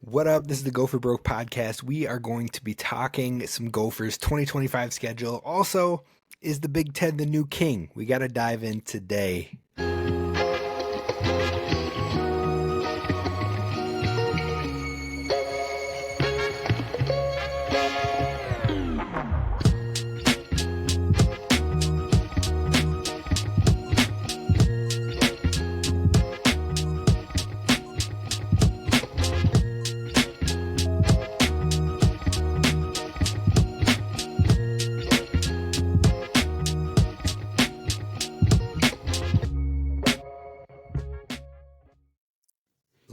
What up? This is the Gopher Broke podcast. We are going to be talking some Gophers 2025 schedule. Also, is the Big Ten the new king? We got to dive in today.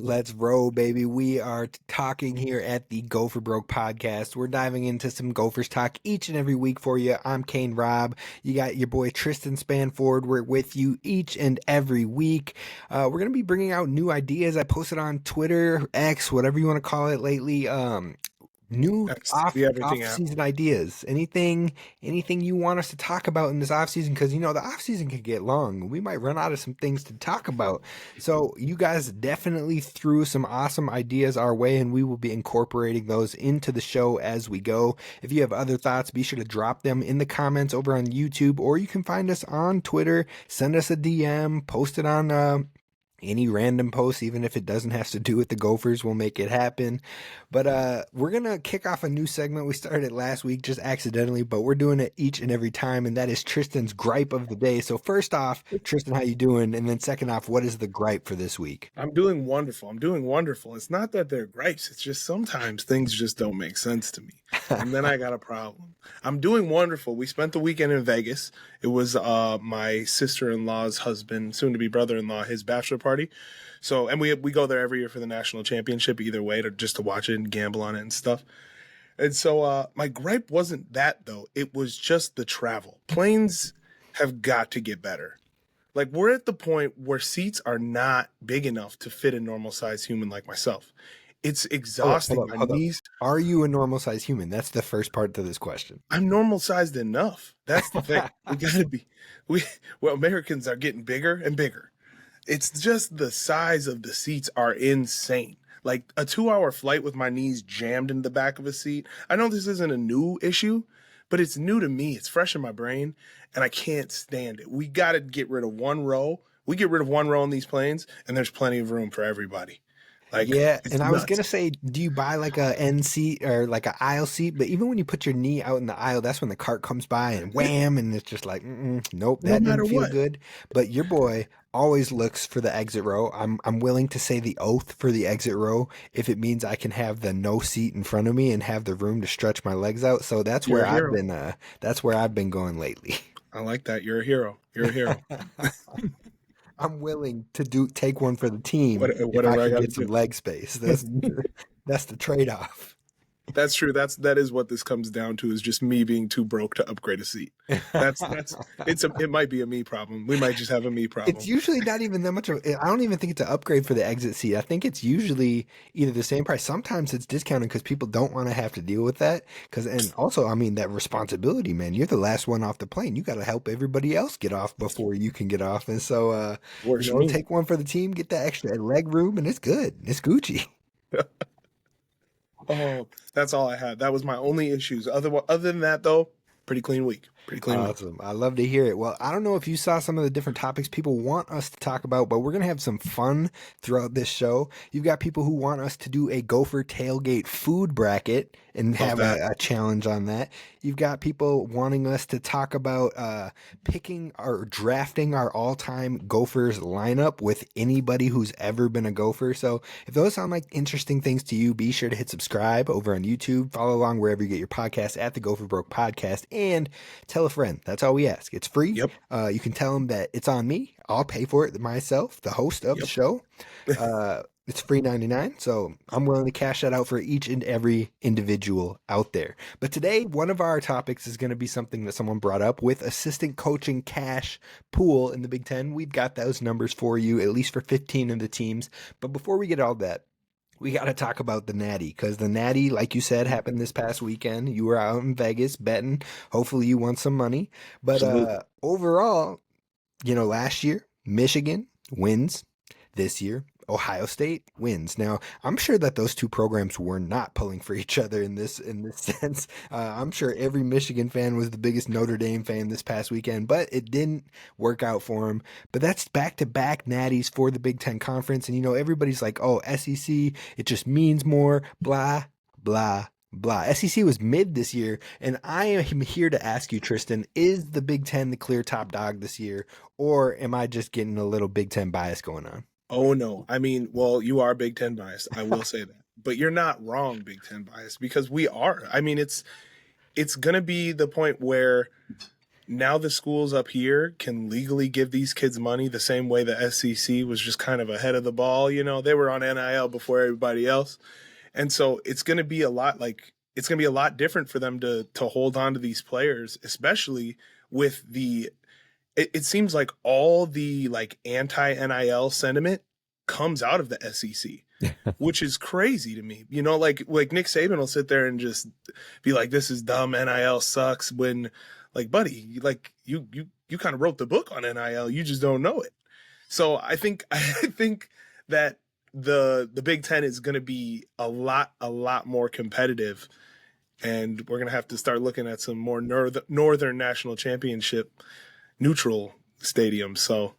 Let's roll, baby. We are talking here at the Gopher Broke podcast. We're diving into some Gophers talk each and every week for you. I'm Kane Rob. You got your boy Tristyn Spann-Ford. We're with you each and every week. We're going to be bringing out new ideas. I posted on Twitter, X, whatever you want to call it lately. New off-season ideas. Anything you want us to talk about in this off-season? Because, the off-season can get long. We might run out of some things to talk about. So you guys definitely threw some awesome ideas our way, and we will be incorporating those into the show as we go. If you have other thoughts, be sure to drop them in the comments over on YouTube, or you can find us on Twitter. Send us a DM, post it on any random post, even if it doesn't have to do with the Gophers, we'll make it happen. But we're going to kick off a new segment. We started last week just accidentally, but we're doing it each and every time, and that is Tristyn's gripe of the day. So first off, Tristyn, how you doing? And then second off, what is the gripe for this week? I'm doing wonderful. It's not that they're gripes. It's just sometimes things just don't make sense to me. And then I got a problem. I'm doing wonderful. We spent the weekend in Vegas. It was my sister-in-law's husband, soon-to-be brother-in-law, his bachelor party. So, and we go there every year for the national championship, either way, just to watch it and gamble on it and stuff. And so my gripe wasn't that, though. It was just the travel. Planes have got to get better. Like, we're at the point where seats are not big enough to fit a normal-sized human like myself. It's exhausting. Hold up. Are you a normal-sized human? That's the first part to this question. I'm normal-sized enough. That's the thing. We gotta be. Americans are getting bigger and bigger. It's just the size of the seats are insane. Like a 2-hour flight with my knees jammed in the back of a seat. I know this isn't a new issue, but it's new to me. It's fresh in my brain, and I can't stand it. We got to get rid of one row. We get rid of one row on these planes, and there's plenty of room for everybody. Yeah, and I was going to say, do you buy like a end seat or like an aisle seat? But even when you put your knee out in the aisle, that's when the cart comes by and wham, and it's just like, nope, that didn't feel good. But your boy always looks for the exit row. I'm willing to say the oath for the exit row if it means I can have the no seat in front of me and have the room to stretch my legs out. So that's where I've been. That's where I've been going lately. I like that. You're a hero. I'm willing to take one for the team. Whatever I can get some leg space. That's the trade-off. That's true. That is what this comes down to, is just me being too broke to upgrade a seat. It might be a me problem. We might just have a me problem. It's usually not even that much I don't even think it's an upgrade for the exit seat. I think it's usually either the same price. Sometimes it's discounted because people don't want to have to deal with that. And also, that responsibility, man. You're the last one off the plane. You got to help everybody else get off before you can get off. And so, take one for the team, get that extra leg room, and it's good. It's Gucci. Oh, that's all I had. That was my only issues. Other than that, though, pretty clean week. Awesome. I love to hear it. Well, I don't know if you saw some of the different topics people want us to talk about, but we're going to have some fun throughout this show. You've got people who want us to do a Gopher tailgate food bracket and have a challenge on that. You've got people wanting us to talk about picking or drafting our all-time Gophers lineup with anybody who's ever been a Gopher. So if those sound like interesting things to you, be sure to hit subscribe over on YouTube. Follow along wherever you get your podcast at the Gopher Broke Podcast, and tell a friend. That's all we ask. It's free. Yep. You can tell them that it's on me. I'll pay for it myself, the host of the show. It's free 99, so I'm willing to cash that out for each and every individual out there. But today, one of our topics is going to be something that someone brought up with assistant coaching cash pool in the Big Ten. We've got those numbers for you, at least for 15 of the teams. But before we get all that, we got to talk about the Natty, because the Natty, like you said, happened this past weekend. You were out in Vegas betting. Hopefully you won some money. But overall, last year, Michigan wins. This year, Ohio State wins. Now, I'm sure that those two programs were not pulling for each other in this sense. I'm sure every Michigan fan was the biggest Notre Dame fan this past weekend, but it didn't work out for them. But that's back-to-back natties for the Big Ten Conference, and everybody's like, "Oh, SEC, it just means more." Blah blah blah. SEC was mid this year, and I am here to ask you, Tristyn, is the Big Ten the clear top dog this year, or am I just getting a little Big Ten bias going on? Oh no. I mean, well, you are Big Ten biased. I will say that. But you're not wrong, Big Ten biased, because we are. I mean, it's gonna be the point where now the schools up here can legally give these kids money the same way the SEC was just kind of ahead of the ball. They were on NIL before everybody else. And so it's gonna be a lot different for them to hold on to these players, especially with it seems like all the like anti NIL sentiment comes out of the SEC, which is crazy to me. Like Nick Saban will sit there and just be like, "This is dumb. NIL sucks." When, like, buddy, like you kind of wrote the book on NIL, you just don't know it. So I think I think that the Big Ten is going to be a lot more competitive, and we're going to have to start looking at some more northern national championship neutral stadiums. So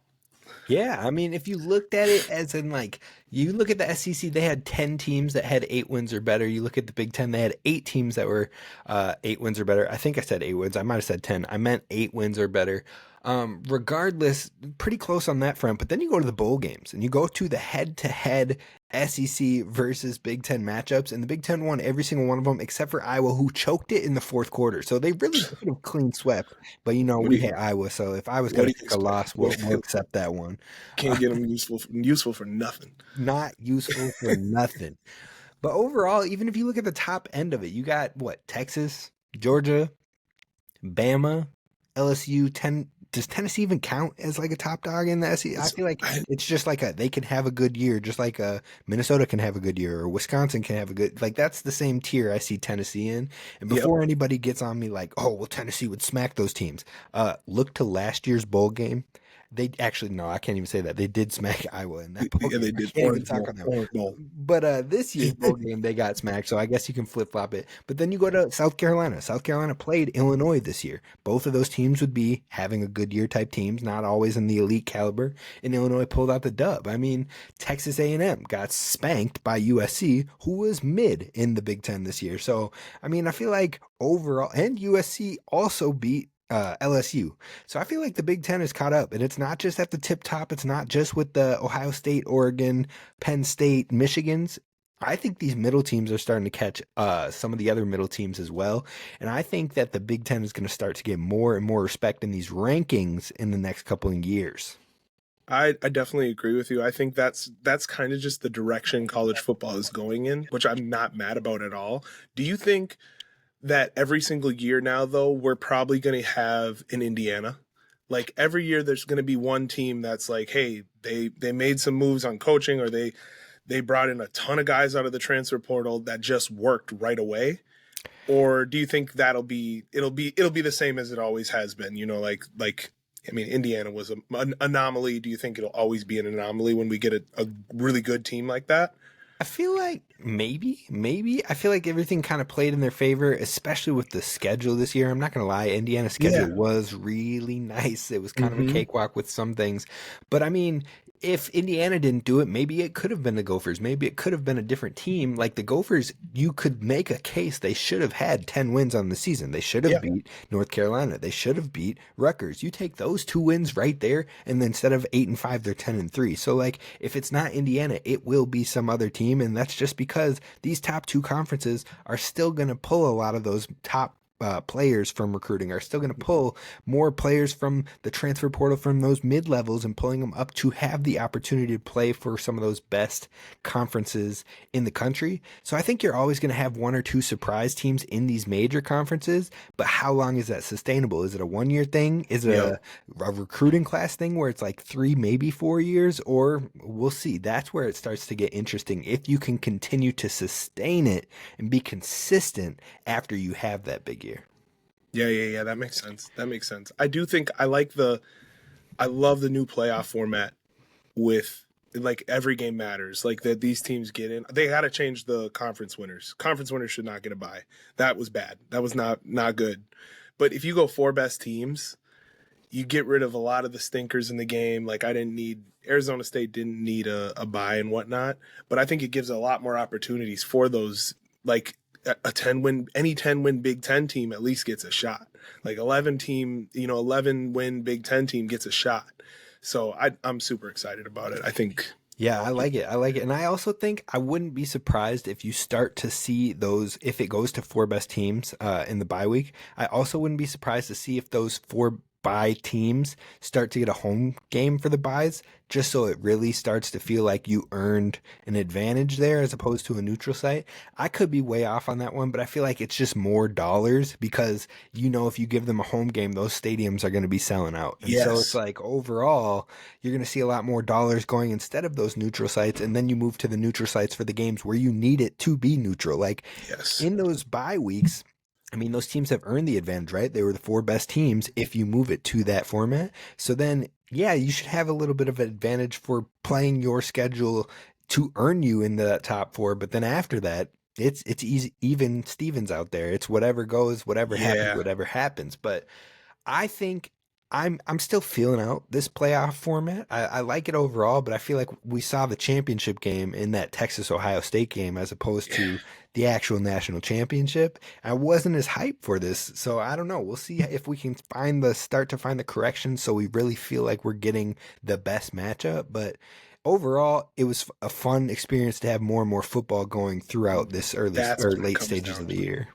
Yeah, I mean, if you looked at it as in like, you look at the SEC, they had 10 teams that had 8 wins or better. You look at the Big Ten, they had 8 teams that were 8 wins or better. I think I said 8 wins. I might have said 10. I meant 8 wins or better. Regardless, pretty close on that front. But then you go to the bowl games and you go to the head-to-head SEC versus Big Ten matchups, and the Big Ten won every single one of them except for Iowa, who choked it in the fourth quarter. So they really could have clean swept. But what do we you hate Iowa, so if I was what going do to you take a expect? loss, we'll accept that one. Can't get them useful for nothing. Not useful for nothing. But overall, even if you look at the top end of it, you got what? Texas, Georgia, Bama, LSU. Does Tennessee even count as like a top dog in the SEC? I It's, feel like I, it's just like they can have a good year, just like Minnesota can have a good year, or Wisconsin can have a good, like, that's the same tier I see Tennessee in. And yep. before anybody gets on me like, "Oh, well, Tennessee would smack those teams," look to last year's bowl game. They actually, no, I can't even say that. They did smack Iowa in that bowl Yeah, game. they I did. can't even talk on that. Orange ball. But this year's bowl game, they got smacked, so I guess you can flip flop it. But then you go to South Carolina. South Carolina played Illinois this year. Both of those teams would be having a good year type teams, not always in the elite caliber. And Illinois pulled out the dub. I mean, Texas A&M got spanked by USC, who was mid in the Big Ten this year. So I mean, I feel like overall, and USC also beat LSU. So I feel like the Big Ten is caught up, and it's not just at the tip top. It's not just with the Ohio State, Oregon, Penn State, Michigans. I think these middle teams are starting to catch some of the other middle teams as well. And I think that the Big Ten is going to start to get more and more respect in these rankings in the next couple of years. I definitely agree with you. I think that's kind of just the direction college football is going in, which I'm not mad about at all. Do you think that every single year now, though, we're probably going to have in Indiana? Like every year, there's going to be one team that's like, hey, they made some moves on coaching, or they brought in a ton of guys out of the transfer portal that just worked right away. Or do you think it'll be the same as it always has been? Like I mean, Indiana was an anomaly. Do you think it'll always be an anomaly when we get a really good team like that? I feel like maybe. I feel like everything kind of played in their favor, especially with the schedule this year. I'm not going to lie. Indiana's schedule Yeah. was really nice. It was kind of a Mm-hmm. cakewalk with some things. But I mean, if Indiana didn't do it, maybe it could have been the Gophers. Maybe it could have been a different team. Like the Gophers, you could make a case they should have had 10 wins on the season. They should have Yeah. beat North Carolina. They should have beat Rutgers. You take those 2 wins right there, and then instead of 8-5, they're 10-3. So like, if it's not Indiana, it will be some other team, and that's just because these top two conferences are still going to pull a lot of those top players from recruiting, are still going to pull more players from the transfer portal from those mid levels and pulling them up to have the opportunity to play for some of those best conferences in the country. So I think you're always going to have one or two surprise teams in these major conferences, but how long is that sustainable? Is it a 1 year thing? Is it Yep. a recruiting class thing where it's like 3, maybe 4 years? Or we'll see. That's where it starts to get interesting if you can continue to sustain it and be consistent after you have that big year. Yeah. That makes sense. That makes sense. I do think I love the new playoff format with like every game matters. Like that these teams get in. They got to change the conference winners. Conference winners should not get a bye. That was bad. That was not good. But if you go 4 best teams, you get rid of a lot of the stinkers in the game. Like Arizona State didn't need a bye and whatnot, but I think it gives a lot more opportunities for those, like a 10-win, any 10-win Big Ten team at least gets a shot. Like 11-win Big Ten team gets a shot. So I'm super excited about it. I think. Yeah, I like it. I like it. And I also think I wouldn't be surprised if you start to see those, if it goes to 4 best teams in the bye week. I also wouldn't be surprised to see if those 4 bye teams start to get a home game for the byes, just so it really starts to feel like you earned an advantage there as opposed to a neutral site. I could be way off on that one, but I feel like it's just more dollars because if you give them a home game, those stadiums are going to be selling out. And so it's Yes. like overall, you're going to see a lot more dollars going instead of those neutral sites. And then you move to the neutral sites for the games where you need it to be neutral. Like Yes. in those bye weeks, I mean, those teams have earned the advantage, right? They were the 4 best teams if you move it to that format. So then, yeah, you should have a little bit of an advantage for playing your schedule to earn you in the top 4. But then after that, it's easy, even Stevens out there. It's whatever goes, whatever happens, Yeah. whatever happens. But I think I'm still feeling out this playoff format. I like it overall, but I feel like we saw the championship game in that Texas Ohio State game as opposed to the actual national championship. I wasn't as hyped for this, so I don't know. We'll see if we can start to find the correction so we really feel like we're getting the best matchup. But overall, it was a fun experience to have more and more football going throughout this early That's or what it late comes stages down of the to. year.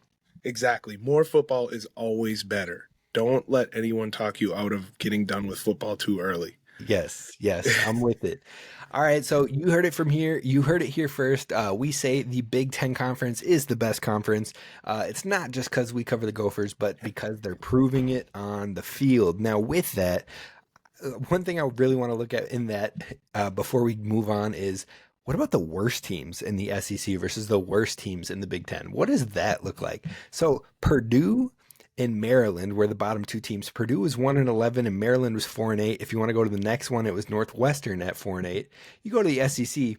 Exactly. More football is always better. Don't let anyone talk you out of getting done with football too early. Yes, yes, I'm with it. All right, so you heard it from here. You heard it here first. We say the Big Ten Conference is the best conference. It's not just because we cover the Gophers, but because they're proving it on the field. Now, with that, one thing I really want to look at in that before we move on is what about the worst teams in the SEC versus the worst teams in the Big Ten? What does that look like? So Purdue and Maryland were the bottom 2 teams. Purdue was 1-11 and Maryland was 4-8. If you want to go to the next one, it was Northwestern at 4-8. You go to the SEC.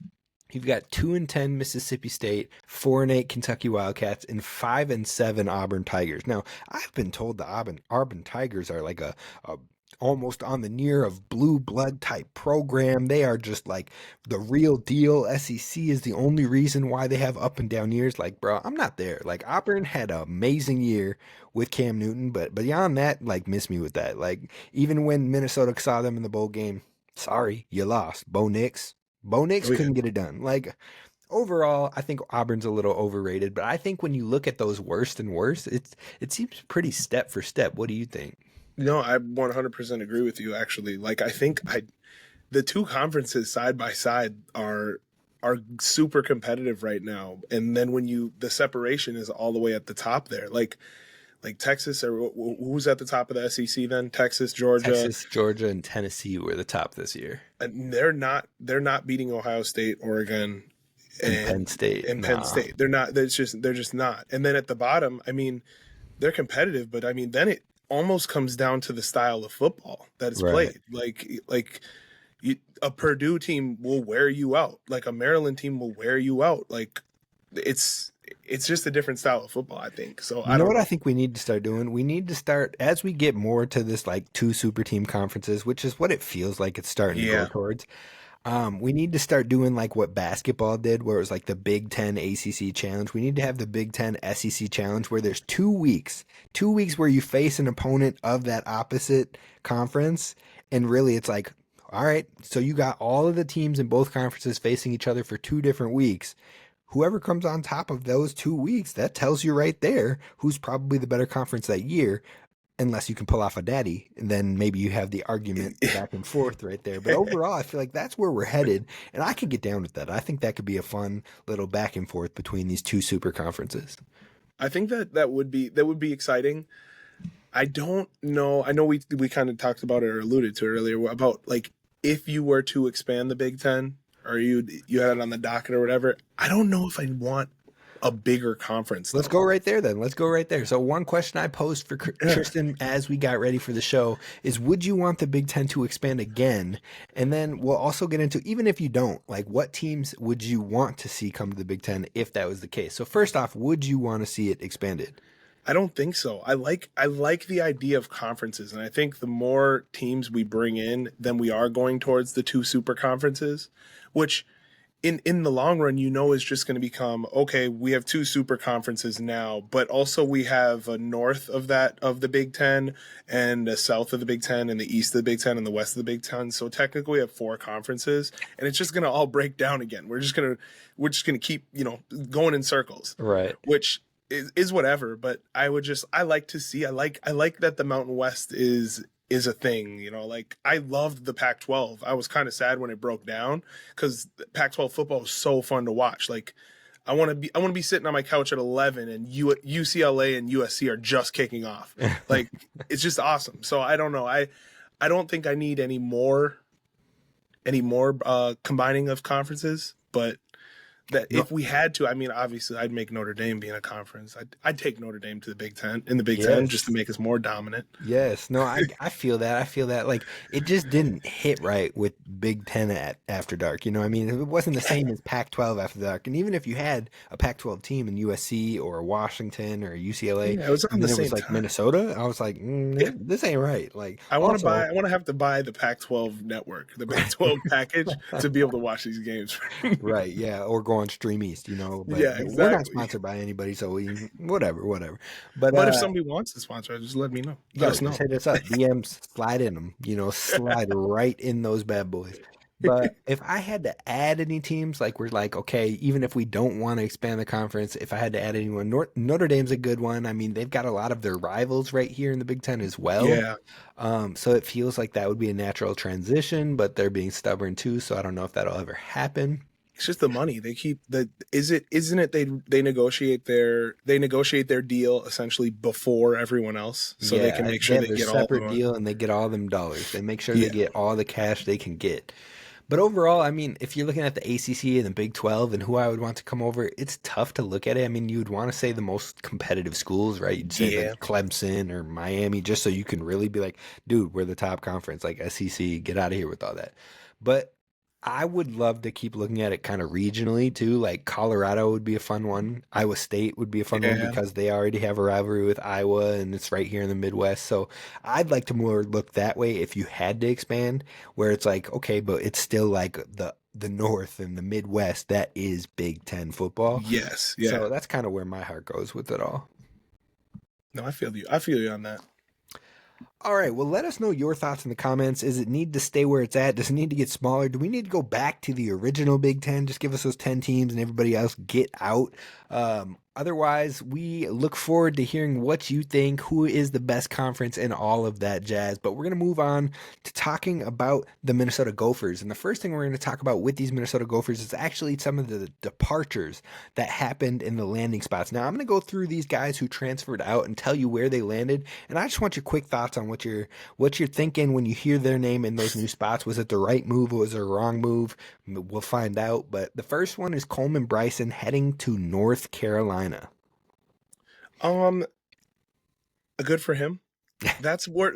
You've got 2-10 Mississippi State, 4-8 Kentucky Wildcats, and 5-7 Auburn Tigers. Now, I've been told the Auburn Tigers are like a almost on the near of blue blood type program. They are just like the real deal. SEC is the only reason why they have up and down years. Like, bro, I'm not there. Like, Auburn had an amazing year with Cam Newton, but beyond that, like, miss me with that. Like, even when Minnesota saw them in the bowl game, sorry, you lost. Bo Nix Oh yeah. couldn't get it done. Like, overall, I think Auburn's a little overrated, but I think when you look at those worst and worst, it seems pretty step for step. What do you think? No, I 100% agree with you actually. Like I think the 2 conferences side by side are super competitive right now. And then when the separation is all the way at the top there. Like Texas or who's at the top of the SEC then? Texas, Georgia. Texas, Georgia, and Tennessee were the top this year. And they're not beating Ohio State, Oregon, And Penn State, and Penn nah. State. They're just not. And then at the bottom, I mean, they're competitive, but I mean, then it almost comes down to the style of football that is Right. played. A Purdue team will wear you out. Like a Maryland team will wear you out. Like it's just a different style of football, I think. So You I know don't what I know. think we need to start doing? We need to start as we get more to this like 2 super team conferences, which is what it feels like it's starting to go Yeah. towards. We need to start doing like what basketball did, where it was like the Big Ten ACC challenge. We need to have the Big Ten SEC challenge where there's 2 weeks where you face an opponent of that opposite conference. And really it's like, all right, so you got all of the teams in both conferences facing each other for 2 different weeks. Whoever comes on top of those 2 weeks, that tells you right there who's probably the better conference that year, unless you can pull off a daddy, and then maybe you have the argument back and forth right there. But overall, I feel like that's where we're headed, and I could get down with that. I think that could be a fun little back and forth between these 2 super conferences. I think that would be exciting. I don't know. I know we kind of talked about it or alluded to it earlier about like if you were to expand the Big Ten or you had it on the docket or whatever. I don't know if I want a bigger conference Let's though. go right there then. Let's go right there. So one question I posed for Yeah. Tristyn as we got ready for the show is, would you want the Big Ten to expand again? And then we'll also get into, even if you don't, like what teams would you want to see come to the Big Ten if that was the case? So first off, would you want to see it expanded? I don't think so. I like the idea of conferences, and I think the more teams we bring in, then we are going towards the two super conferences, which in the long run, is just going to become okay. We have two super conferences now, but also we have a north of that of the Big Ten, and a south of the Big Ten, and the east of the Big Ten, and the west of the Big Ten. So technically, we have four conferences, and it's just going to all break down again. We're just gonna keep going in circles, Right. which is whatever. But I like to see. I like that the Mountain West is a thing. Like I loved the Pac-12. I was kind of sad when it broke down because Pac-12 football was so fun to watch. Like I want to be sitting on my couch at 11 and UCLA and USC are just kicking off. Like it's just awesome. So I don't know. I don't think I need any more combining of conferences, but that No, if we had to, I mean, obviously, I'd make Notre Dame be in a conference. I'd take Notre Dame to the Big Ten in the Big Ten just to yes. make us more dominant. Yes, no, I feel that. I feel that. Like it just didn't hit right with Big Ten at After Dark. You know, what I mean, it wasn't the same as Pac-12 After Dark. And even if you had a Pac-12 team in USC or Washington or UCLA, Yeah, it was on and the then it was same like time. Minnesota, I was like, Yeah, this ain't right. Like I want to buy. also, I want to have to buy the Pac-12 network, the Pac-12 package, to be able to watch these games. right, yeah, or go on Stream East, but Yeah, we're not exactly. sponsored by anybody, so whatever, whatever. But But if somebody wants to sponsor, just let me know. Let yo, us just know. hit us up. DMs, slide in them. Slide right in those bad boys. But if I had to add any teams, like we're like, okay, even if we don't want to expand the conference, if I had to add anyone, Notre Dame's a good one. I mean, they've got a lot of their rivals right here in the Big Ten as well. Yeah, So it feels like that would be a natural transition, but they're being stubborn too. So I don't know if that'll ever happen. it's just the money they keep. The is it isn't it they negotiate their deal essentially before everyone else, so they can Yeah, make they sure have they their get all separate the deal and they get all them dollars. They make sure they yeah. get all the cash they can get. But overall, I mean, if you're looking at the ACC and the Big 12 and who I would want to come over, it's tough to look at it. I mean, you would want to say the most competitive schools, right? You'd say Yeah. like Clemson or Miami, just so you can really be like, dude, we're the top conference, like SEC, get out of here with all that. But I would love to keep looking at it kind of regionally too. Like Colorado would be a fun one. Iowa State would be a fun one Yeah. because they already have a rivalry with Iowa and it's right here in the Midwest. So I'd like to more look that way if you had to expand, where it's like, okay, but it's still like the North and the Midwest that is Big Ten football. Yes. Yeah. So that's kind of where my heart goes with it all. No, I feel you on that. All right, well, let us know your thoughts in the comments. Does it need to stay where it's at? Does it need to get smaller? Do we need to go back to the original Big Ten? Just give us those 10 teams and everybody else get out. Otherwise, we look forward to hearing what you think, who is the best conference, and all of that jazz. But we're going to move on to talking about the Minnesota Gophers. And the first thing we're going to talk about with these Minnesota Gophers is actually some of the departures that happened in the landing spots. Now, I'm going to go through these guys who transferred out and tell you where they landed. And I just want your quick thoughts on what you're thinking when you hear their name in those new spots. Was it the right move? Was it a wrong move? We'll find out. But the first one is Coleman Bryson heading to North Carolina. Um, good for him. That's where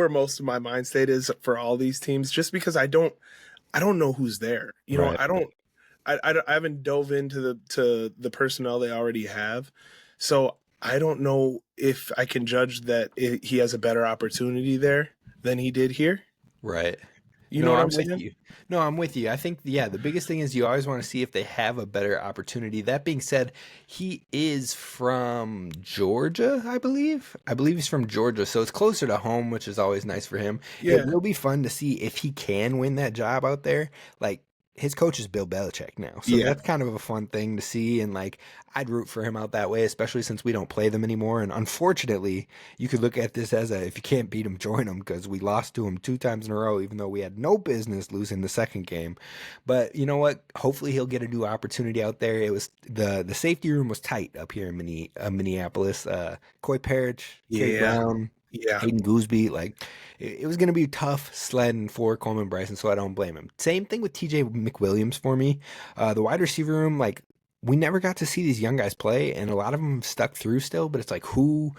most of my mind state is for all these teams. Just because I don't know who's there. Right. I haven't dove into the personnel they already have, so I don't know if I can judge that he has a better opportunity there than he did here. Right. You know No, what I'm I'm with saying? you. No, I'm with you. I think, yeah, the biggest thing is you always want to see if they have a better opportunity. That being said, he is from Georgia, I believe. I believe he's from Georgia, so it's closer to home, which is always nice for him. It Yeah, will be fun to see if he can win that job out there. Like, his coach is Bill Belichick now, so yeah, that's kind of a fun thing to see. And like, I'd root for him out that way, especially since we don't play them anymore. And unfortunately, you could look at this as a if you can't beat him, join him, because we lost to him two times in a row, even though we had no business losing the second game. But you know what? Hopefully, he'll get a new opportunity out there. It was the safety room was tight up here in Minneapolis. Coy Parrish, Trey yeah, Brown, yeah, Hayden Gooseby, like it was going to be tough sledding for Coleman Bryson, so I don't blame him. Same thing with TJ McWilliams for me. The wide receiver room, like we never got to see these young guys play, and a lot of them have stuck through still. But it's like, who,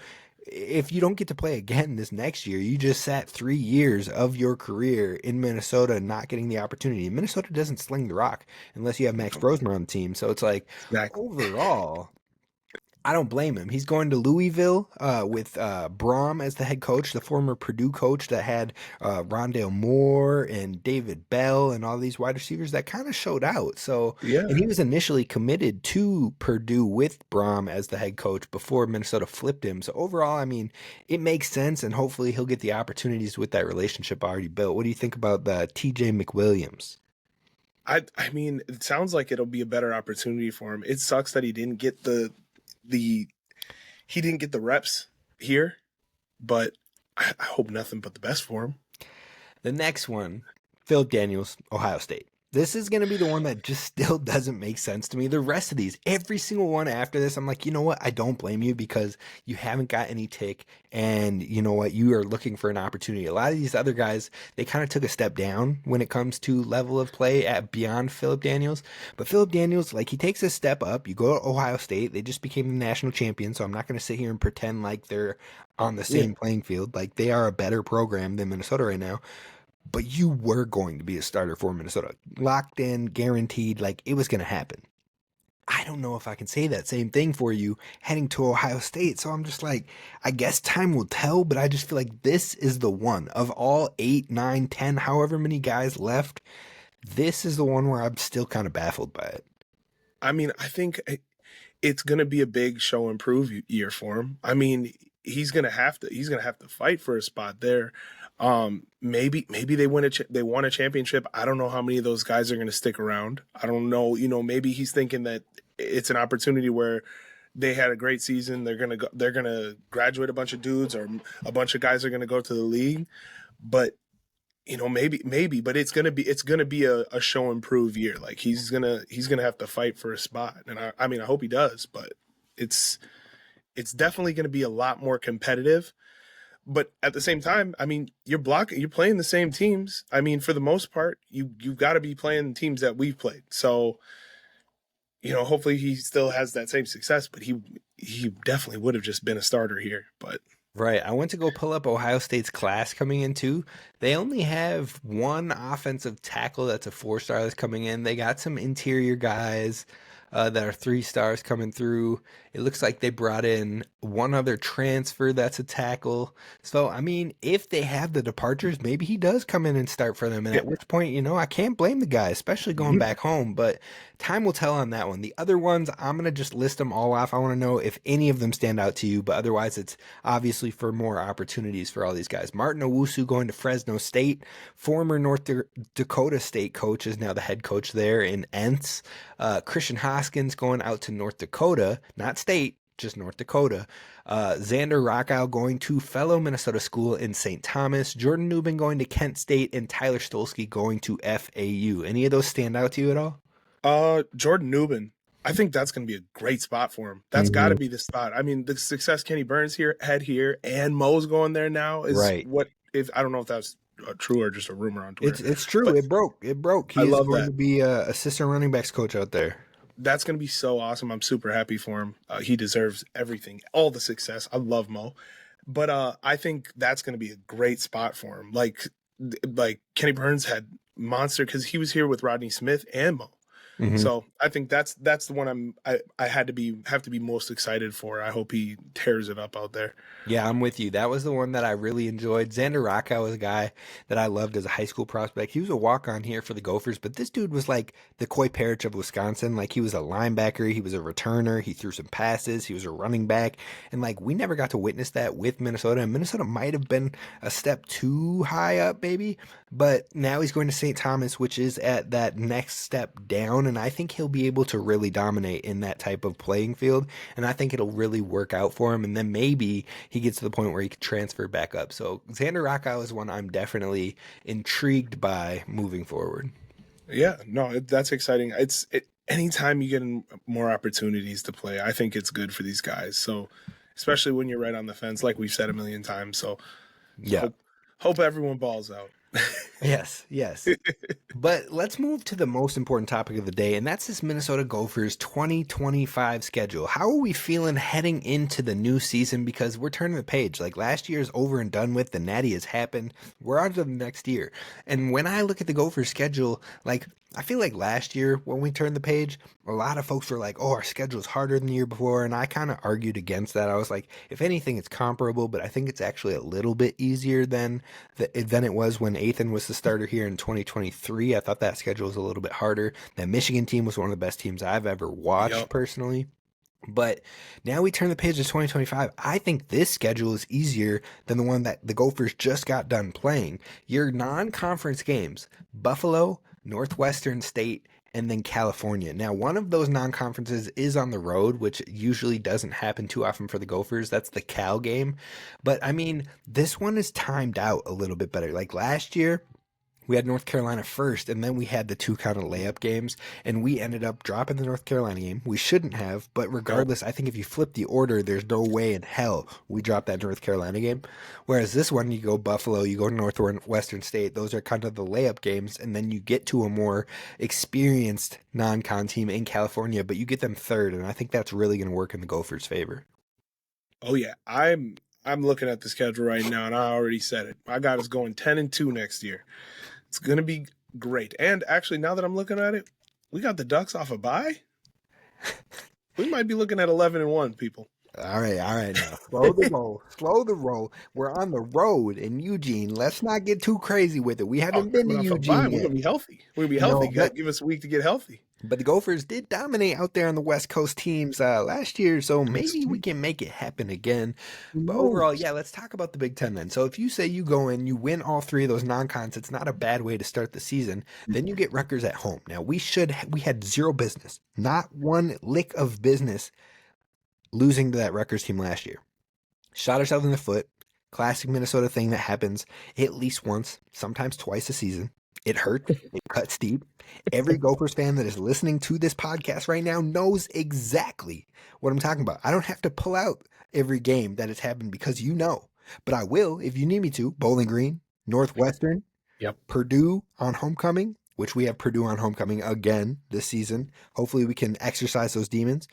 if you don't get to play again this next year, you just sat 3 years of your career in Minnesota not getting the opportunity. Minnesota doesn't sling the rock unless you have Max Brosmer on the team. So it's like, Exactly. overall, I don't blame him. He's going to Louisville with Braum as the head coach, the former Purdue coach that had Rondale Moore and David Bell and all these wide receivers that kind of showed out. So, and Yeah. he was initially committed to Purdue with Braum as the head coach before Minnesota flipped him. So overall, I mean, it makes sense, and hopefully he'll get the opportunities with that relationship already built. What do you think about the T.J. McWilliams? I mean, it sounds like it'll be a better opportunity for him. It sucks that he didn't get the he didn't get the reps here, but I hope nothing but the best for him. The next one, Philip Daniels, Ohio State. This is going to be the one that just still doesn't make sense to me. The rest of these, every single one after this, I'm like, you know what? I don't blame you because you haven't got any tick, and you know what? You are looking for an opportunity. A lot of these other guys, they kind of took a step down when it comes to level of play at beyond Philip Daniels. But Philip Daniels, like, he takes a step up. You go to Ohio State, they just became the national champion, so I'm not going to sit here and pretend like they're on the Yeah. same playing field. Like, they are a better program than Minnesota right now, but you were going to be a starter for Minnesota. Locked in, guaranteed, like it was going to happen. I don't know if I can say that same thing for you heading to Ohio State. So I'm just like, I guess time will tell, but I just feel like this is the one of all 8, 9, 10, however many guys left. This is the one where I'm still kind of baffled by it. I mean, I think it's going to be a big show improve year for him. I mean, he's going to have to fight for a spot there. Maybe they won a championship. I don't know how many of those guys are going to stick around. I don't know, maybe he's thinking that it's an opportunity where they had a great season. They're going to graduate a bunch of dudes, or a bunch of guys are going to go to the league. But maybe, but it's gonna be a show improve year. Like he's gonna have to fight for a spot, and I mean I hope he does, but it's it's definitely gonna be a lot more competitive. But at the same time, I mean you're playing the same teams. I mean for the most part, you've got to be playing teams that we've played. So hopefully he still has that same success. But he definitely would have just been a starter here. But Right. I went to go pull up Ohio State's class coming in too. They only have one offensive tackle that's a 4-star that's coming in. They got some interior guys that are 3 stars coming through. It looks like they brought in one other transfer that's a tackle. So, I mean, if they have the departures, maybe he does come in and start for them. And yeah. at which point, I can't blame the guy, especially going Mhm. back home. But time will tell on that one. The other ones, I'm going to just list them all off. I want to know if any of them stand out to you. But otherwise, it's obviously for more opportunities for all these guys. Martin Owusu going to Fresno State, former Dakota State coach, is now the head coach there in Entz. Christian Hoskins going out to North Dakota, not state, just North Dakota. Xander Rockow going to fellow Minnesota school in St. Thomas. Jordan Newman going to Kent State, and Tyler Stolsky going to FAU. Any of those stand out to you at all? Jordan Newman. I think that's going to be a great spot for him. That's got to Mhm. be the spot. I mean, the success Kenny Burns had here, and Mo's going there now is Right. what. If I don't know if that's true or just a rumor on Twitter, It's true. but It broke. It broke. I He is love going that. to be a assistant running backs coach out there. That's going to be so awesome. I'm super happy for him. He deserves everything, all the success. I love Mo, but I think that's going to be a great spot for him. Like Kenny Burns had monster because he was here with Rodney Smith and Mo. Mhm. So I think that's the one I have to be most excited for. I hope he tears it up out there. Yeah, I'm with you. That was the one that I really enjoyed. Xander Rockow was a guy that I loved as a high school prospect. He was a walk-on here for the Gophers, but this dude was like the Coy Parrish of Wisconsin. Like, he was a linebacker, he was a returner, he threw some passes, he was a running back, and like we never got to witness that with Minnesota. And Minnesota might have been a step too high up, maybe, but now he's going to St. Thomas, which is at that next step down, and I think he'll be able to really dominate in that type of playing field, and I think it'll really work out for him. And then maybe he gets to the point where he can transfer back up. So Xander Rockow is one I'm definitely intrigued by moving forward. Yeah, no, that's exciting. Anytime you get more opportunities to play, I think it's good for these guys. So especially when you're right on the fence, like we've said a million times. So Yeah. hope everyone balls out. Yes, yes. But let's move to the most important topic of the day, and that's this Minnesota Gophers 2025 schedule. How are we feeling heading into the new season? Because we're turning the page. Like last year is over and done with. The Natty has happened. We're on to the next year. And when I look at the Gophers schedule, like I feel like last year when we turned the page, a lot of folks were like, "Oh, our schedule is harder than the year before," and I kind of argued against that. I was like, if anything, it's comparable, but I think it's actually a little bit easier than it was when Ethan was the starter here in 2023. I thought that schedule was a little bit harder. That Michigan team was one of the best teams I've ever watched Yep. personally. But now we turn the page to 2025. I think this schedule is easier than the one that the Gophers just got done playing. Your non conference games Buffalo, Northwestern State, and then California. Now, one of those non conferences is on the road, which usually doesn't happen too often for the Gophers. That's the Cal game. But I mean, this one is timed out a little bit better. Like last year, we had North Carolina first, and then we had the two kind of layup games, and we ended up dropping the North Carolina game. We shouldn't have, but Nope. regardless, I think if you flip the order, there's no way in hell we drop that North Carolina game. Whereas this one, you go Buffalo, you go Northwestern State, those are kind of the layup games, and then you get to a more experienced non-con team in California, but you get them third, and I think that's really going to work in the Gophers' favor. Oh yeah, I'm looking at the schedule right now, and I already said it. I got us going 10-2 next year. It's gonna be great. And actually, now that I'm looking at it, we got the Ducks off a bye. We might be looking at 11-1, people. All right now. Slow the roll. Slow the roll. We're on the road in Eugene. Let's not get too crazy with it. We Oh, haven't been to coming off a bye, Eugene we're yet. gonna be healthy. We're gonna be You healthy. know, but Give us a week to get healthy. but the Gophers did dominate out there on the West Coast teams last year, so That's maybe we true. can make it happen again. Who But overall, knows? yeah, let's talk about the Big Ten then. So if you say you go in, you win all three of those non-cons, it's not a bad way to start the season. Then you get Rutgers at home. Now we had zero business, not one lick of business losing to that Rutgers team last year. Shot ourselves in the foot. Classic Minnesota thing that happens at least once, sometimes twice a season. It hurt. It cuts deep. Every Gophers fan that is listening to this podcast right now knows exactly what I'm talking about. I don't have to pull out every game that has happened because you know, but I will if you need me to. Bowling Green, Northwestern, Yep. Purdue on homecoming, which we have Purdue on homecoming again this season. Hopefully, we can exercise those demons.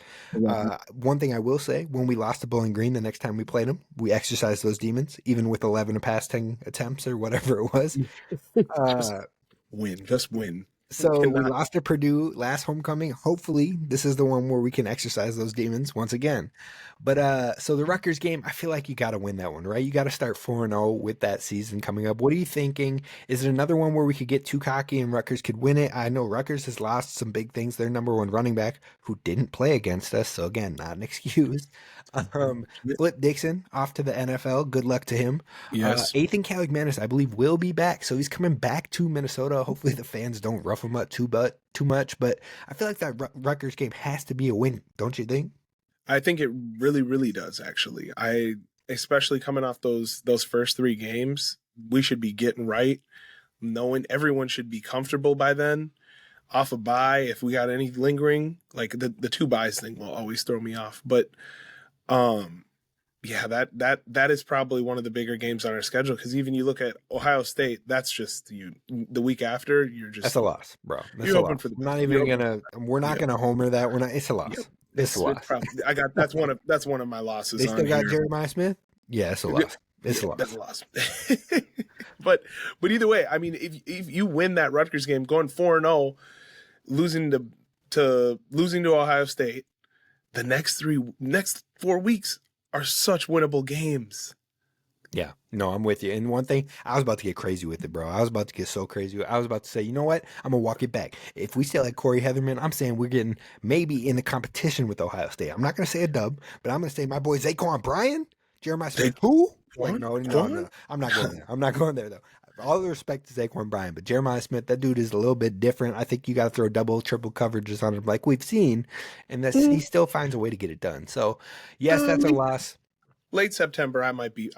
One thing I will say: when we lost to Bowling Green, the next time we played them, we exercised those demons, even with 11 past 10 attempts or whatever it was. Just Uh, win. Just win. We so we cannot. lost to Purdue last homecoming. Hopefully, this is the one where we can exercise those demons once again. But so the Rutgers game, I feel like you got to win that one, right? You got to start 4-0 with that season coming up. What are you thinking? Is it another one where we could get too cocky and Rutgers could win it? I know Rutgers has lost some big things. Their number one running back who didn't play against us, so again, not an excuse. Um, Flip Dixon off to the NFL. Good luck to him. Yes. Ethan Caligmanis, I believe, will be back, so he's coming back to Minnesota. Hopefully, the fans don't rough him up too much. But I feel like that Rutgers game has to be a win, don't you think? I think it really, really does. Actually, I especially coming off those first three games, we should be getting right. Knowing everyone should be comfortable by then. Off a bye, if we got any lingering, like the two buys thing will always throw me off. But um, yeah, that is probably one of the bigger games on our schedule because even you look at Ohio State, that's just you. The week after, you're That's just a loss, bro. That's you're a hoping loss. for the I'm best. not even gonna. We're not Yep. gonna homer that. We're not. It's a Yep. loss. It's a It's loss. probably I got that's one of my losses They on still got here. Jeremiah Smith. Yeah, it's a loss. It's Yeah, a that's loss. a loss. but either way, I mean, if you win that Rutgers game, going 4-0, losing to Ohio State, the next 4 weeks are such winnable games. Yeah, no, I'm with you. And one thing, I was about to get crazy with it, bro. I was about to get so crazy. I was about to say, you know what? I'm gonna walk it back. If we still had Corey Heatherman, I'm saying we're getting maybe in the competition with Ohio State. I'm not gonna say a dub, but I'm gonna say my boy Zaquan Bryan, Jeremiah Smith. Who? Like, One, no, no, one. no. I'm not going there. I'm not going there though. All the respect to Zaquan Bryan, but Jeremiah Smith, that dude is a little bit different. I think you got to throw double, triple coverages on him, like we've seen, and he still finds a way to get it done. So, yes, that's a loss. late September, I might be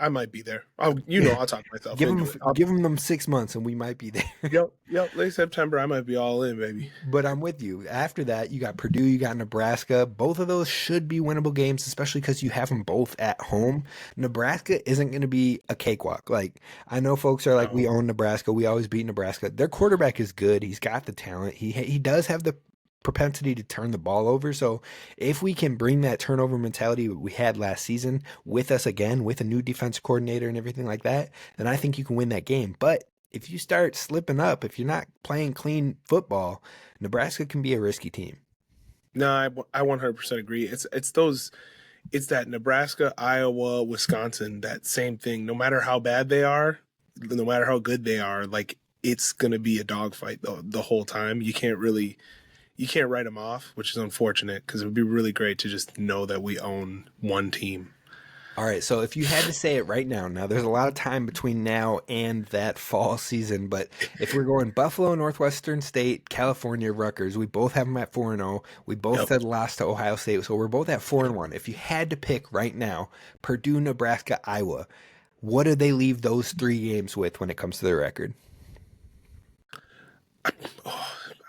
there. Yeah. I'll talk myself Give them into it. give them them 6 months and we might be there. Yep. Late September, I might be all in, baby. But I'm with you. After that, you got Purdue, you got Nebraska. Both of those should be winnable games, especially because you have them both at home. Nebraska isn't going to be a cakewalk. Like, I know folks are like, we No. own Nebraska. We always beat Nebraska. Their quarterback is good. He's got the talent. He does have the propensity to turn the ball over. So if we can bring that turnover mentality we had last season with us again, with a new defense coordinator and everything like that, then I think you can win that game. But if you start slipping up, if you're not playing clean football, Nebraska can be a risky team. No, I 100% agree. It's that Nebraska, Iowa, Wisconsin, that same thing. No matter how bad they are, no matter how good they are, like it's gonna be a dogfight the whole time. You can't write them off, which is unfortunate because it would be really great to just know that we own one team. All right, so if you had to say it right now there's a lot of time between now and that fall season, but if we're going Buffalo, Northwestern State, California, Rutgers, we both have them at 4-0. We both Yep. said lost to Ohio State, so we're both at 4-1. If you had to pick right now, Purdue, Nebraska, Iowa, what do they leave those three games with when it comes to their record?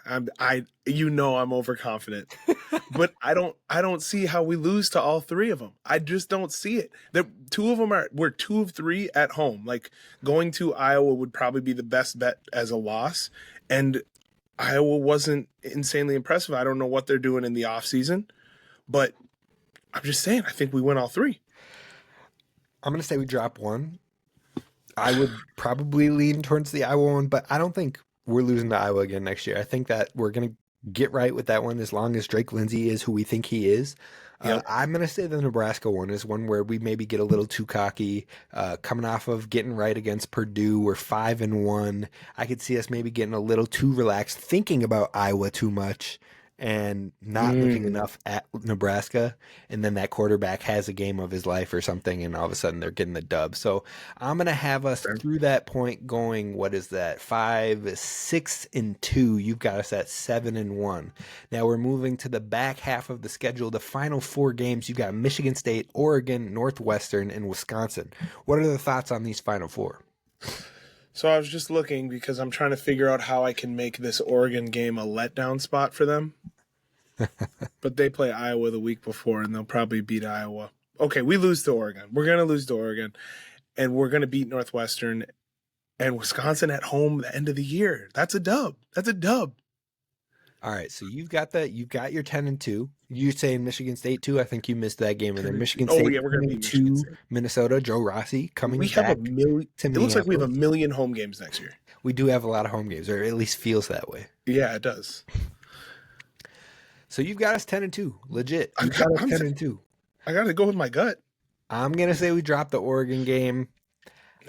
I'm overconfident, but I don't see how we lose to all three of them. I just don't see it. The two of them we're 2 of 3 at home. Like going to Iowa would probably be the best bet as a loss, and Iowa wasn't insanely impressive. I don't know what they're doing in the offseason, but I'm just saying I think we win all 3. I'm going to say we drop one. I would probably lean towards the Iowa one, but I don't think we're losing to Iowa again next year. I think that we're going to get right with that one as long as Drake Lindsey is who we think he is. Yep. I'm going to say the Nebraska one is one where we maybe get a little too cocky. Coming off of getting right against Purdue, we're 5-1. I could see us maybe getting a little too relaxed, thinking about Iowa too much and not looking enough at Nebraska. And then that quarterback has a game of his life or something, and all of a sudden they're getting the dub. So I'm going to have us through that point going, what is that? 5-6-2. You've got us at 7-1. Now we're moving to the back half of the schedule. The final 4 games, you've got Michigan State, Oregon, Northwestern, and Wisconsin. What are the thoughts on these final 4? So I was just looking because I'm trying to figure out how I can make this Oregon game a letdown spot for them. But they play Iowa the week before, and they'll probably beat Iowa. Okay, we lose to Oregon. We're going to lose to Oregon, and we're going to beat Northwestern and Wisconsin at home the end of the year. That's a dub. All right, so you've got your 10-2. You're saying Michigan State too. I think you missed that game, and then Michigan State we're going to beat to Michigan State. Minnesota. Joe Rossi coming We back have a million. to It looks like we have a Minneapolis. million home games next year. We do have a lot of home games, or at least feels that way. Yeah, it does. So you've got us 10-2, legit. I'm- You've got us I'm- 10-2. I got to go with my gut. I'm gonna say we dropped the Oregon game.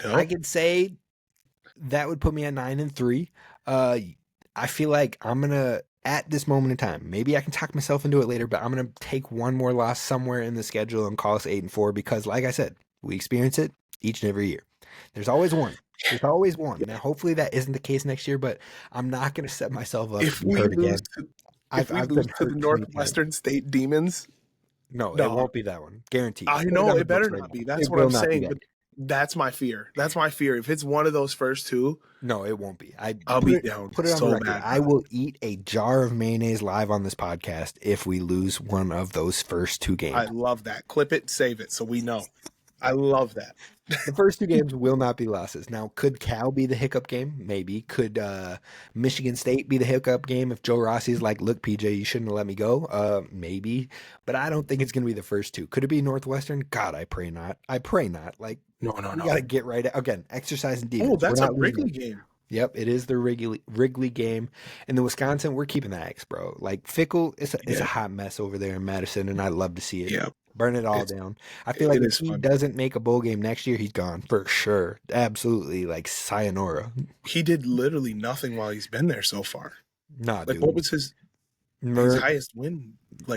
No. I could say that would put me at 9-3. I feel like I'm gonna, at this moment in time, maybe I can talk myself into it later, but I'm gonna take one more loss somewhere in the schedule and call us 8-4 because, like I said, we experience it each and every year. There's always one. There's always one. Now, hopefully that isn't the case next year, but I'm not gonna set myself up if to be we hurt lose again. to, I've if we been lose to hurt the too many Northwestern State Demons, No, it No. won't be that one. Guaranteed. I Put know on the it better books right not now. be. That's It what will I'm not be saying. that. But that's my fear. That's my fear. If it's one of those first 2, No, it won't be. I'll put be it, down Put it on so the record. bad. I will eat a jar of mayonnaise live on this podcast if we lose one of those first 2 games. I love that. Clip it, save it, so we know. I love that. The first 2 games will not be losses. Now, could Cal be the hiccup game? Maybe. Could Michigan State be the hiccup game if Joe Rossi's like, look, PJ, you shouldn't have let me go? Maybe. But I don't think it's going to be the first 2. Could it be Northwestern? God, I pray not. I pray not. Like, No. we got to get right. Again, exercising defense. Oh, that's We're a not losing Wrigley it. game. Yep, it is the Wrigley game. And the Wisconsin, we're keeping the X, bro. Like, Fickle, it's a hot mess over there in Madison, and I love to see it. Yeah. Burn it all down. I feel like it if is he fun. doesn't make a bowl game next year, he's gone for sure. Absolutely, like sayonara. He did literally nothing while he's been there so far. Nah, Like, dude. what was his His Mer- highest win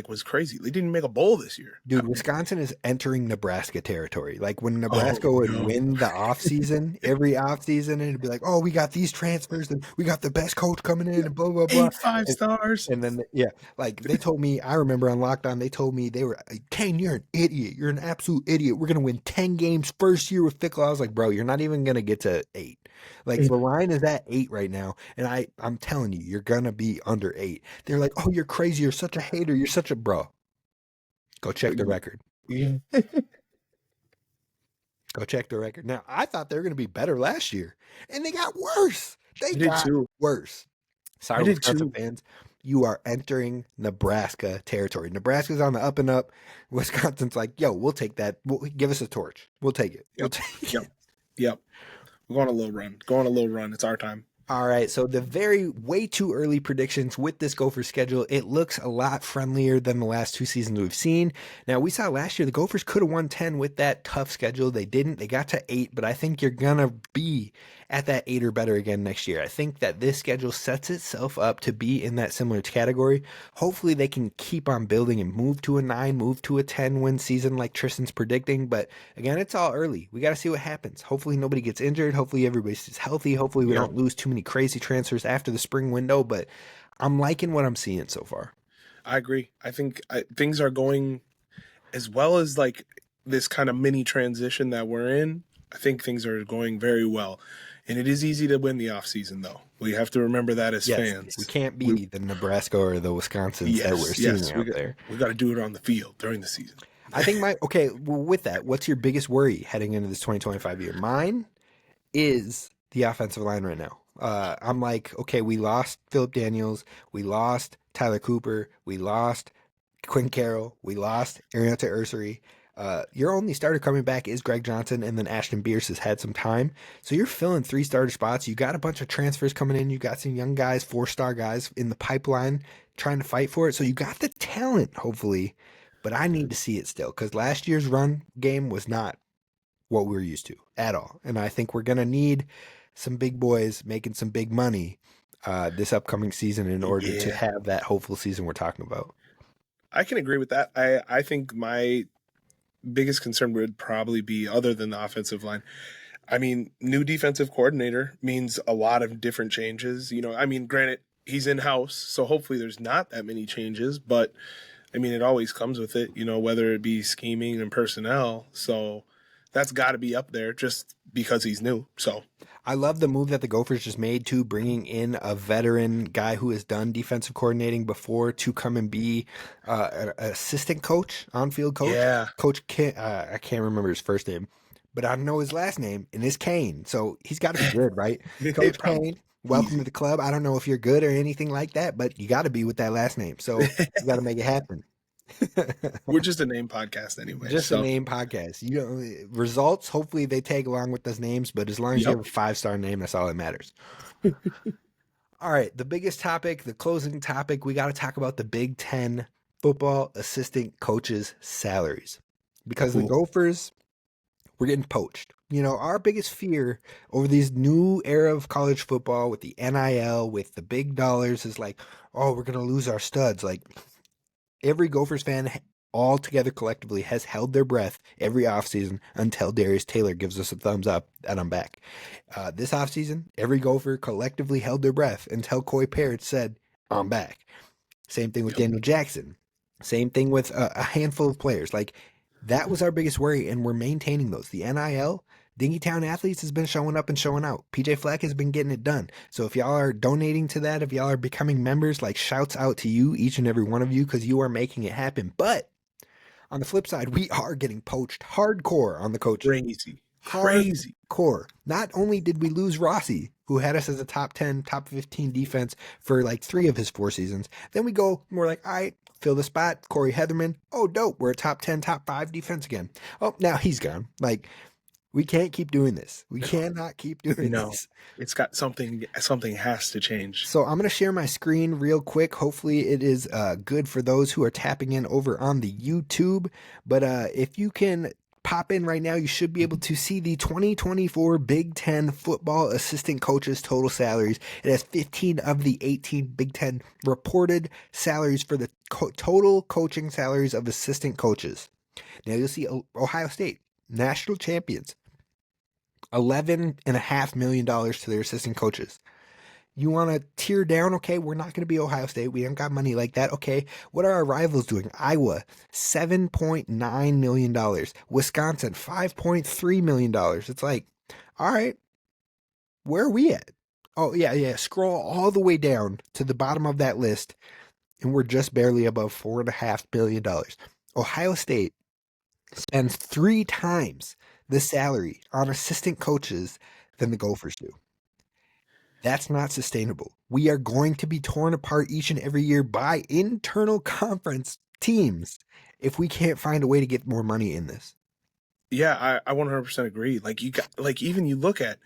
was crazy. They didn't make a bowl this year. Dude, Wisconsin is entering Nebraska territory. Like when Oh Nebraska would no. win the offseason, every offseason, and it'd be like, oh, we got these transfers and we got the best coach coming in and blah, blah, blah. Eight five And, stars. and then, yeah, like they told me, I remember on lockdown, they told me they were like, Kane, you're an idiot. You're an absolute idiot. We're going to win 10 games first year with Fickle. I was like, bro, you're not even going to get to 8. Like the line is at 8 right now. And I'm telling you, you're going to be under 8. They're like, oh, you're crazy. You're such a hater. You're such a bro. Go check the record. Yeah. Go check the record. Now, I thought they were going to be better last year, and they got worse. They I did got too. worse. I Sorry, did Wisconsin too. fans. You are entering Nebraska territory. Nebraska's on the up and up. Wisconsin's like, yo, we'll take that. Give us a torch. We'll take it. We'll Yep. take Yep. it. Yep. We're going on a little run. Go on a little run. It's our time. All right, so the very way too early predictions with this Gopher schedule, it looks a lot friendlier than the last 2 seasons we've seen. Now, we saw last year the Gophers could have won 10 with that tough schedule. They didn't. They got to 8, but I think you're going to be at that 8 or better again next year. I think that this schedule sets itself up to be in that similar category. Hopefully, they can keep on building and move to a 9, move to a 10 win season like Tristyn's predicting. But again, it's all early. We got to see what happens. Hopefully, nobody gets injured. Hopefully, everybody stays healthy. Hopefully, we don't lose too many crazy transfers after the spring window. But I'm liking what I'm seeing so far. I agree. I think things are going as well as this kind of mini transition that we're in. I think things are going very well. And it is easy to win the offseason, though. We have to remember that as fans. We can't be the Nebraska or the Wisconsins that we're seeing out there. We got to do it on the field during the season. I think with that, what's your biggest worry heading into this 2025 year? Mine is the offensive line right now. I'm like, okay, we lost Philip Daniels, we lost Tyler Cooper, we lost Quinn Carroll, we lost Arianta Ursary. Your only starter coming back is Greg Johnson, and then Ashton Bierce has had some time. So you're filling 3 starter spots. You got a bunch of transfers coming in. You got some young guys, 4-star guys in the pipeline trying to fight for it. So you got the talent, hopefully, but I need to see it still because last year's run game was not what we were used to at all. And I think we're going to need some big boys making some big money this upcoming season in order to have that hopeful season we're talking about. I can agree with that. I think my biggest concern would probably be, other than the offensive line, I mean, new defensive coordinator means a lot of different changes. Granted, he's in-house, so hopefully there's not that many changes, but I mean, it always comes with it, whether it be scheming and personnel. So that's got to be up there just because he's new. So I love the move that the Gophers just made to bringing in a veteran guy who has done defensive coordinating before to come and be an assistant coach, on-field coach. Yeah. Coach Kane, I can't remember his first name, but I know his last name, and it's Kane. So he's got to be good, right? Coach Kane, welcome to the club. I don't know if you're good or anything like that, but you got to be with that last name. So you got to make it happen. We're just a name podcast anyway. Just a name podcast. Results, hopefully they tag along with those names, but as long as you have a 5-star name, that's all that matters. All right, the biggest topic, the closing topic, we got to talk about the Big Ten football assistant coaches' salaries. Because the Gophers, we're getting poached. Our biggest fear over these new era of college football with the NIL, with the big dollars is like, oh, we're going to lose our studs. Like, every Gophers fan all together collectively has held their breath every offseason until Darius Taylor gives us a thumbs up and I'm back. This offseason, every Gopher collectively held their breath until Coy Parrott said, I'm back. Same thing with Daniel Jackson. Same thing with a handful of players. Like, that was our biggest worry, and we're maintaining those. The NIL, Dingytown Athletes has been showing up and showing out. PJ Fleck has been getting it done. So if y'all are donating to that, if y'all are becoming members, like, shouts out to you, each and every one of you, because you are making it happen. But on the flip side, we are getting poached hardcore on the coaching. Crazy. Hardcore. Not only did we lose Rossi, who had us as a top 10, top 15 defense for like 3 of his 4 seasons, then we go, and we're like, all right, fill the spot. Corey Heatherman. Oh, dope. We're a top 10, top 5 defense again. Oh, now he's gone. Like, we can't keep doing this. We cannot keep doing this. It's got something has to change. So I'm going to share my screen real quick. Hopefully it is good for those who are tapping in over on the YouTube. But if you can pop in right now, you should be able to see the 2024 Big Ten football assistant coaches' total salaries. It has 15 of the 18 Big Ten reported salaries for the total coaching salaries of assistant coaches. Now you'll see Ohio State, national champions, $11.5 million to their assistant coaches. You want to tear down? Okay, we're not going to be Ohio State. We don't got money like that. Okay, what are our rivals doing? Iowa, $7.9 million. Wisconsin, $5.3 million. It's like, all right, where are we at? Oh, yeah. Scroll all the way down to the bottom of that list, and we're just barely above $4.5 billion. Ohio State spends 3 times the salary on assistant coaches than the Gophers do. That's not sustainable. We are going to be torn apart each and every year by internal conference teams if we can't find a way to get more money in this. Yeah, I 100% agree. Like you got, like even you look at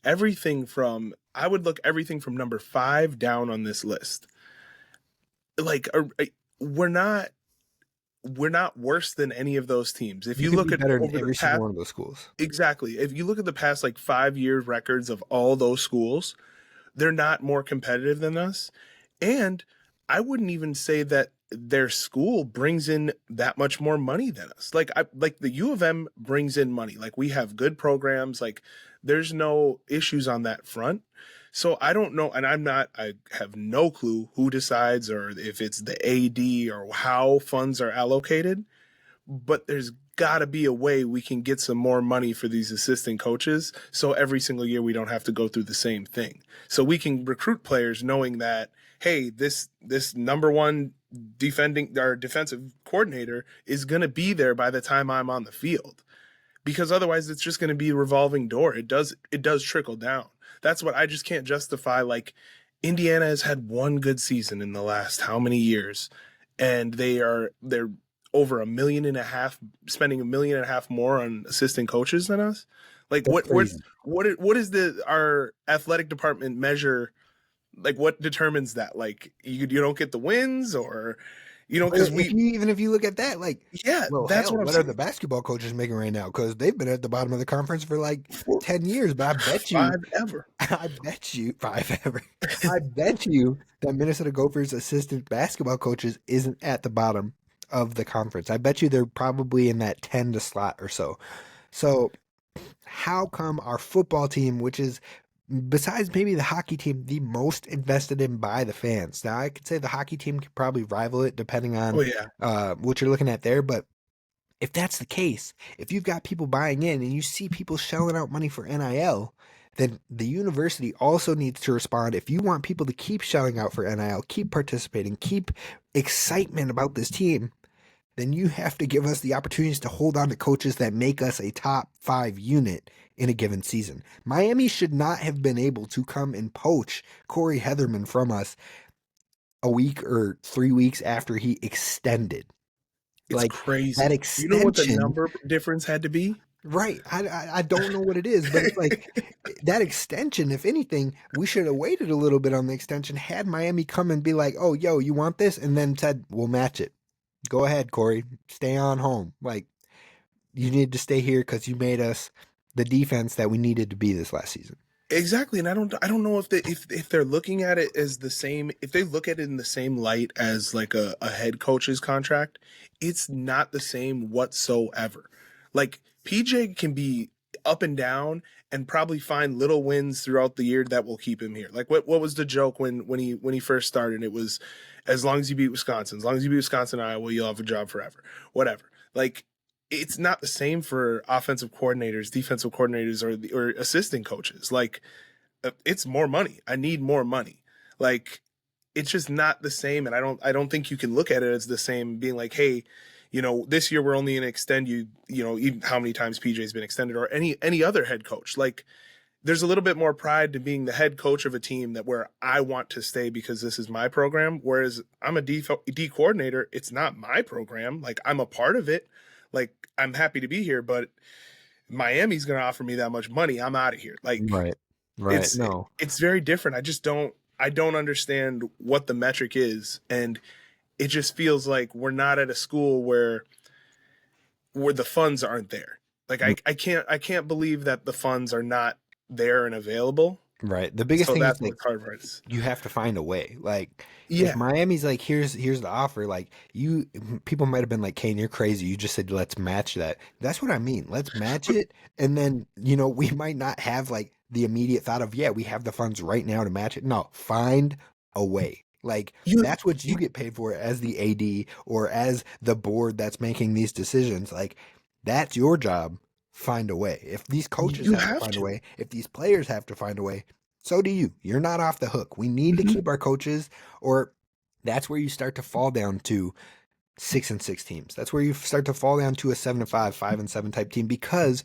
everything from, I would look everything from number 5 down on this list. Like we're not worse than any of those teams. If You you could look be at better than over the every single past, one of those schools. exactly. If you look at the past like 5-year records of all those schools, they're not more competitive than us. And I wouldn't even say that their school brings in that much more money than us. Like the U of M brings in money. Like we have good programs. Like there's no issues on that front. So I don't know, and I have no clue who decides or if it's the AD or how funds are allocated, but there's got to be a way we can get some more money for these assistant coaches so every single year we don't have to go through the same thing. So we can recruit players knowing that, hey, this number one defensive coordinator is going to be there by the time I'm on the field. Because otherwise it's just going to be a revolving door. It does trickle down. That's what I just can't justify. Like Indiana has had one good season in the last how many years, and they're over $1.5 million, spending $1.5 million more on assistant coaches than us. Like That's crazy. what is our athletic department measure? Like what determines that? Like you don't get the wins, or because Even if you look at that, like, yeah, well, that's hell, what I'm what are saying. the basketball coaches making right now? Because they've been at the bottom of the conference for like For 10 years. But I bet you, 5 ever. I bet you, 5 ever. I bet you that Minnesota Gophers assistant basketball coaches isn't at the bottom of the conference. I bet you they're probably in that 10 to slot or so. So how come our football team, which is besides maybe the hockey team, the most invested in by the fans? Now I could say the hockey team could probably rival it depending Oh on yeah, what you're looking at there, but if that's the case, if you've got people buying in and you see people shelling out money for NIL, then the university also needs to respond. If you want people to keep shelling out for NIL, keep participating, keep excitement about this team, then you have to give us the opportunities to hold on to coaches that make us a top 5 unit in a given season. Miami should not have been able to come and poach Corey Heatherman from us a week or 3 weeks after he extended. it's Like that crazy. You know what the extension, number difference had to be? right? I don't know what it is, but it's like that extension. If anything, we should have waited a little bit on the extension. Had Miami come and be like, "Oh, yo, you want this?" and then said, "We'll match it. Go ahead, Corey. Stay on home." Like you need to stay here because you made us the defense that we needed to be this last season. Exactly, and I don't know if if they're looking at it as the same, if they look at it in the same light as like a head coach's contract. It's not the same whatsoever. Like PJ can be up and down and probably find little wins throughout the year that will keep him here. Like what was the joke when he first started? It was, as long as you beat Wisconsin, as long as you beat Wisconsin, Iowa, you'll have a job forever. Whatever. Like it's not the same for offensive coordinators, defensive coordinators, or assistant coaches. Like it's more money. I need more money. Like it's just not the same, and I don't think you can look at it as the same. Being like, hey, this year we're only going to extend you. Even how many times PJ's been extended, or any other head coach. Like there's a little bit more pride to being the head coach of a team that where I want to stay because this is my program. Whereas I'm a D coordinator, it's not my program. Like I'm a part of it. Like I'm happy to be here, but Miami's going to offer me that much money. I'm out of here. Like Right. Right. it's No. it's very different. I don't understand what the metric is, and it just feels like we're not at a school where the funds aren't there. Like I can't believe that the funds are not there and available. Right. The biggest So thing is that's like what's hard for us. you have to find a way. Like if Yeah. Miami's like here's the offer, like you people might have been like, Kane, you're crazy. You just said let's match that. That's what I mean. Let's match But it, and then you know we might not have like the immediate thought of, yeah, we have the funds right now to match it. No, find a way. Like you, that's what you you get paid for as the AD or as the board that's making these decisions. Like that's your job. Find a way. If these coaches you have to have find a to. way, if these players have to find a way, so do you. You're not off the hook. We need to Mhm. keep our coaches, or that's where you start to fall down to 6-6 teams. That's where you start to fall down to a 7-5, 5-7 type team because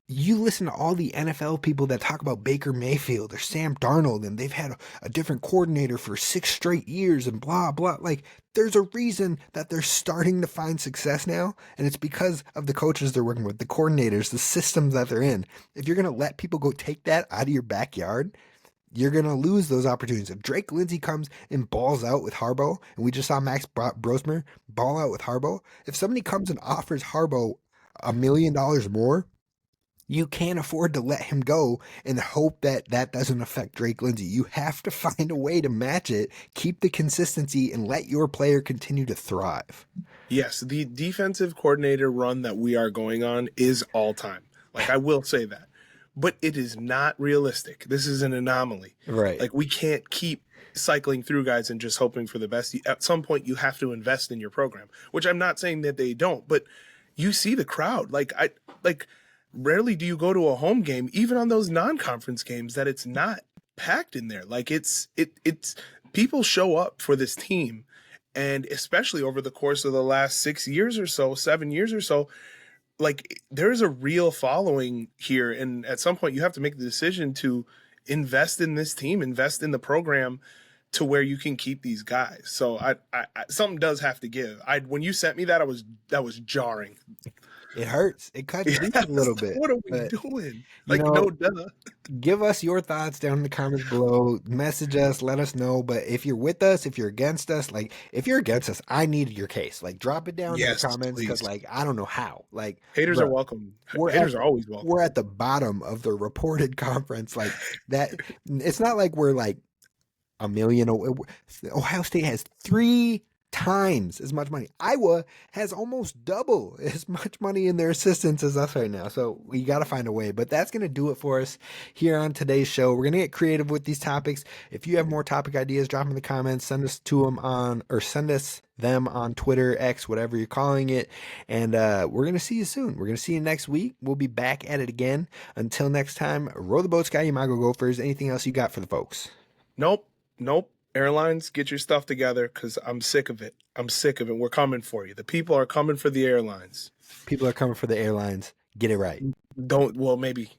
you listen to all the NFL people that talk about Baker Mayfield or Sam Darnold, and they've had a different coordinator for 6 straight years and blah, blah. Like, there's a reason that they're starting to find success now, and it's because of the coaches they're working with, the coordinators, the systems that they're in. If you're going to let people go take that out of your backyard, you're going to lose those opportunities. If Drake Lindsay comes and balls out with Harbaugh, and we just saw Max Brosmer ball out with Harbaugh, if somebody comes and offers Harbaugh $1 million more, you can't afford to let him go and hope that that doesn't affect Drake Lindsay. You have to find a way to match it, keep the consistency, and let your player continue to thrive. Yes, the defensive coordinator run that we are going on is all time. Like I will say that. But it is not realistic. This is an anomaly. Right. Like we can't keep cycling through guys and just hoping for the best. At some point you have to invest in your program, which I'm not saying that they don't, but you see the crowd. Like rarely do you go to a home game, even on those non-conference games, that it's not packed in there. Like it's people show up for this team, and especially over the course of the last 6 years or so, 7 years or so, like there's a real following here, and at some point you have to make the decision to invest in this team, invest in the program to where you can keep these guys. So I something does have to give. I when you sent me that, that was jarring. It hurts. It cuts deep a Yes, little bit. what are we But, doing? you Like no know, duh. give us your thoughts down in the comments below. Message us, let us know. But if you're with us, if you're against us, like if you're against us, I need your case. Like drop it down in the Yes, comments because please. like I don't know how. Like, Haters are bro, welcome. we're at Haters are always welcome. we're at the bottom of the reported conference. Like that, it's not like we're like a million. Ohio State has 3 times as much money. Iowa has almost double as much money in their assistants as us right now. So we got to find a way. But that's going to do it for us here on today's show. We're going to get creative with these topics. If you have more topic ideas, drop them in the comments. Send us to them on, or send us them on Twitter, X, whatever you're calling it. And we're going to see you soon. We're going to see you next week. We'll be back at it again. Until next time, row the boat, Sky Imago Gophers. Anything else you got for the folks? Nope. Airlines, get your stuff together because I'm sick of it. I'm sick of it. We're coming for you. The people are coming for the airlines. People are coming for the airlines. Get it right. Don't, well, maybe.